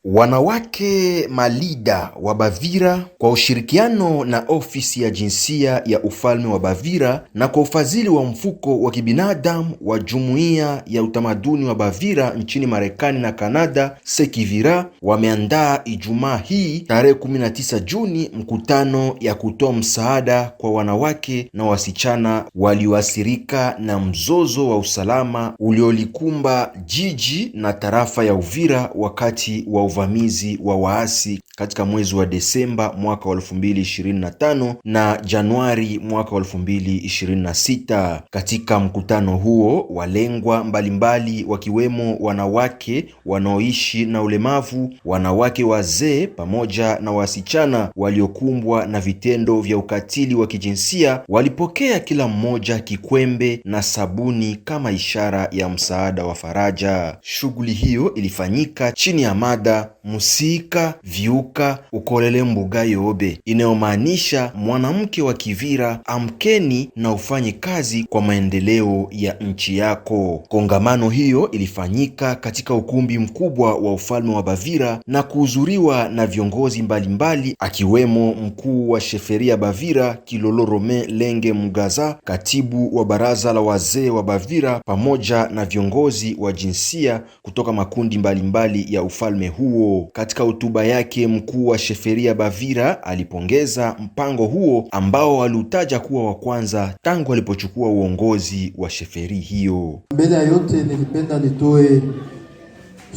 Wanawake malida wa Bavira kwa ushirikiano na ofisi ya jinsia ya ufalme wa Bavira na kwa ufadhili wa mfuko wa kibinadamu wa jumuiya ya utamaduni wa Bavira nchini Marekani na Kanada Sekivira wameandaa Ijumaa hii tarehe 19 Juni mkutano ya kutoa msaada kwa wanawake na wasichana walioathirika na mzozo wa usalama uliolikumba jiji na tarafa ya Uvira wakati wa uvamizi wa waasi katika mwezi wa Desemba mwaka wa 2025 na Januari mwaka wa 2026. Katika mkutano huo, walengwa mbalimbali wakiwemo wanawake wanaoishi na ulemavu, wanawake wazee pamoja na wasichana waliokumbwa na vitendo vya ukatili wa kijinsia walipokea kila mmoja kikwembe na sabuni kama ishara ya msaada wa faraja. Shughuli hiyo ilifanyika chini ya mada Musika Viuka Ukolele Mbuga Yobe, inayomaanisha mwanamke wa Kivira, amkeni na ufanye kazi kwa maendeleo ya nchi yako. Kongamano hiyo ilifanyika katika ukumbi mkubwa wa ufalme wa Bavira na kuhudhuriwa na viongozi mbalimbali akiwemo mkuu wa sheferia Bavira Kilolo Rome Lenge Mugaza, katibu wa baraza la wazee wa Bavira pamoja na viongozi wa jinsia kutoka makundi mbalimbali ya ufalme huo. Katika hotuba yake, mkuu wa sheferia Bavira alipongeza mpango huo ambao aliutaja kuwa wa kwanza tangu alipochukua uongozi wa sheferi hiyo. Mbele ya yote nilipenda nitoe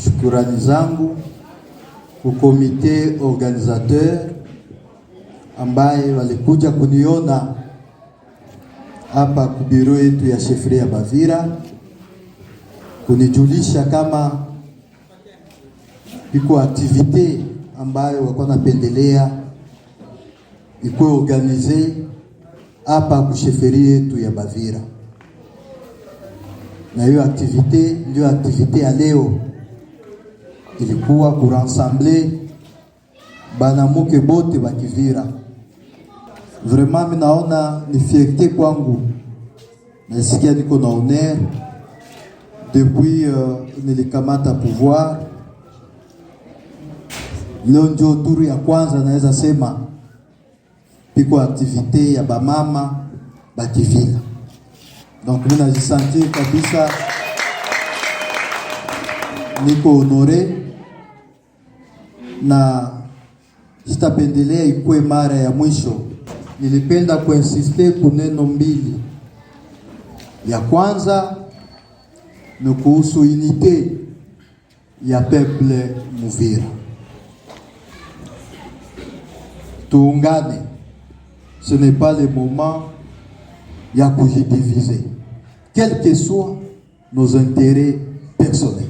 shukrani zangu kwa komite organisateur ambaye walikuja kuniona hapa kubiro yetu ya sheferia Bavira kunijulisha kama iko activite ambayo wako napendelea iko organize hapa kusheferi yetu ya Bavira, na hiyo activite ndio activite ya leo. Ilikuwa kuransamble banamuke bote ba Kivira. Vraiment mimi naona ni fierté kwangu, nasikia niko na honneur depuis nilikamata pouvoir. Leo ndio turu ya kwanza naweza sema piko activite ya bamama bakivila. Donc mimi najisentir kabisa niko honore na sitapendelea ikuwe mara ya mwisho. Nilipenda kuinsiste kuneno mbili. Ya kwanza ni kuhusu unité ya peuple Muvira. Tuungane, ce n'est pas le moment ya kujidiviser, quels que soient nos intérêts personnels.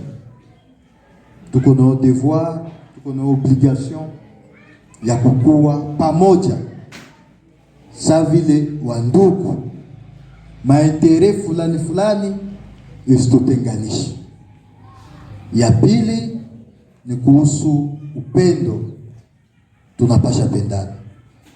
Tuko na devoir, tuko na obligation ya kukua pamoja sa vile wandugu. Maentere fulani fulani isitutenganishi. Ya pili ni kuhusu upendo. Tunapasha pendana,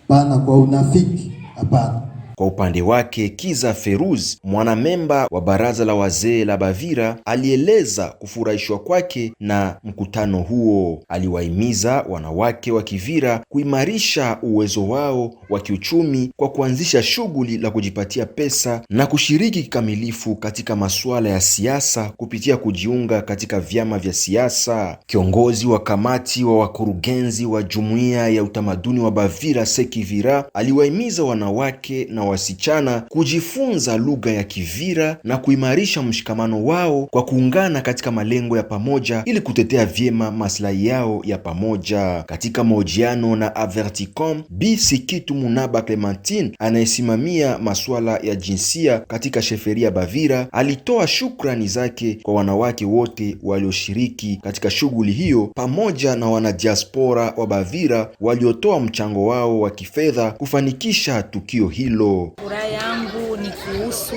pana kwa unafiki, hapana. Kwa upande wake, Kiza Feruz, mwanamemba wa baraza la wazee la Bavira, alieleza kufurahishwa kwake na mkutano huo. Aliwahimiza wanawake wa Kivira kuimarisha uwezo wao wa kiuchumi kwa kuanzisha shughuli la kujipatia pesa na kushiriki kikamilifu katika masuala ya siasa kupitia kujiunga katika vyama vya siasa. Kiongozi wa kamati wa wakurugenzi wa jumuiya ya utamaduni wa Bavira Sekivira aliwahimiza wanawake na wasichana kujifunza lugha ya Kivira na kuimarisha mshikamano wao kwa kuungana katika malengo ya pamoja ili kutetea vyema maslahi yao ya pamoja. Katika mahojiano na Averticom, Bi Sikitu Munaba Clementine anayesimamia masuala ya jinsia katika sheferia Bavira alitoa shukrani zake kwa wanawake wote walioshiriki katika shughuli hiyo pamoja na wanadiaspora wa Bavira waliotoa mchango wao wa kifedha kufanikisha tukio hilo. Furaha yangu ni kuhusu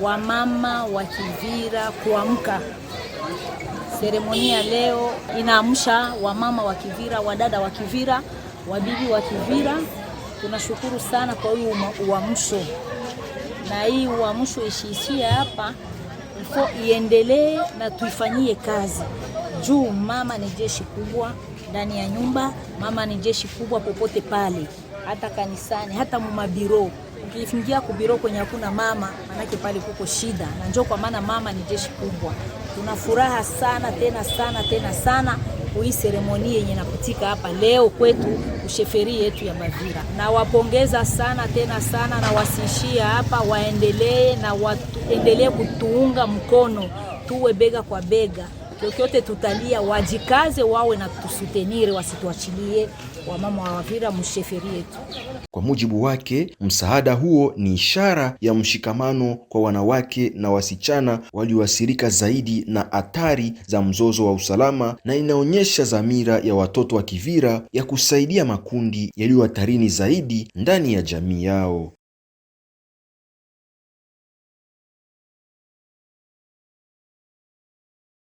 wamama wa Kivira kuamka. Seremonia leo inaamsha wamama wa Kivira, wadada wa Kivira, wabibi wa Kivira. Tunashukuru sana kwa hii uamsho, na hii uamsho ishiishie hapa, iendelee na tuifanyie kazi. Juu mama ni jeshi kubwa ndani ya nyumba, mama ni jeshi kubwa popote pale, hata kanisani, hata mumabiro. Ukiingia kubiro kwenye hakuna mama, manake pale kuko shida, na njoo kwa maana mama ni jeshi kubwa. Tunafuraha sana tena sana hii seremoni yenye napitika hapa leo kwetu usheferi yetu ya Bavira. Na wapongeza sana tena sana, na wasiishia hapa, waendelee na waendelee kutuunga mkono, tuwe bega kwa bega. Kyote tutalia, wajikaze, wawe na tusutenire, wasituachilie wamama wa Bavira msheferi yetu. Kwa mujibu wake, msaada huo ni ishara ya mshikamano kwa wanawake na wasichana walioathirika zaidi na hatari za mzozo wa usalama, na inaonyesha dhamira ya watoto wa Kivira ya kusaidia makundi yaliyo hatarini zaidi ndani ya jamii yao.